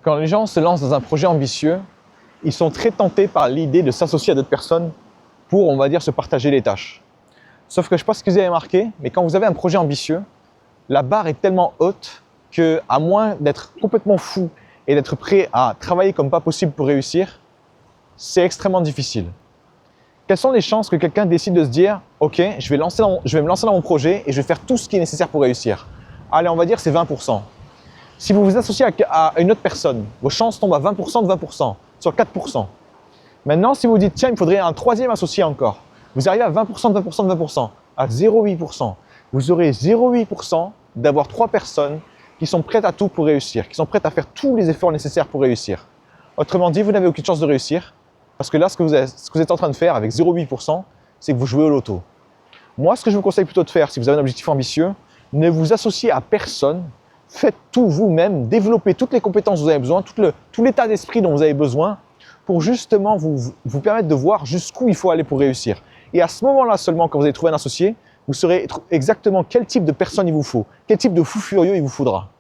Quand les gens se lancent dans un projet ambitieux, ils sont très tentés par l'idée de s'associer à d'autres personnes pour, on va dire, se partager les tâches. Sauf que je ne sais pas ce que vous avez remarqué, mais quand vous avez un projet ambitieux, la barre est tellement haute qu'à moins d'être complètement fou et d'être prêt à travailler comme pas possible pour réussir, c'est extrêmement difficile. Quelles sont les chances que quelqu'un décide de se dire « Ok, je vais me lancer dans mon projet et je vais faire tout ce qui est nécessaire pour réussir ». Allez, on va dire c'est 20%. Si vous vous associez à une autre personne, vos chances tombent à 20% de 20%, sur 4%. Maintenant, si vous dites, tiens, il me faudrait un troisième associé encore, vous arrivez à 20% de 20% de 20%, à 0,8%. Vous aurez 0,8% d'avoir 3 personnes qui sont prêtes à tout pour réussir, qui sont prêtes à faire tous les efforts nécessaires pour réussir. Autrement dit, vous n'avez aucune chance de réussir, parce que là, ce que vous êtes en train de faire avec 0,8%, c'est que vous jouez au loto. Moi, ce que je vous conseille plutôt de faire, si vous avez un objectif ambitieux, ne vous associez à personne. Faites tout vous-même, développez toutes les compétences dont vous avez besoin, tout l'état d'esprit dont vous avez besoin pour justement vous permettre de voir jusqu'où il faut aller pour réussir. Et à ce moment-là seulement, quand vous avez trouvé un associé, vous saurez exactement quel type de personne il vous faut, quel type de fou furieux il vous faudra.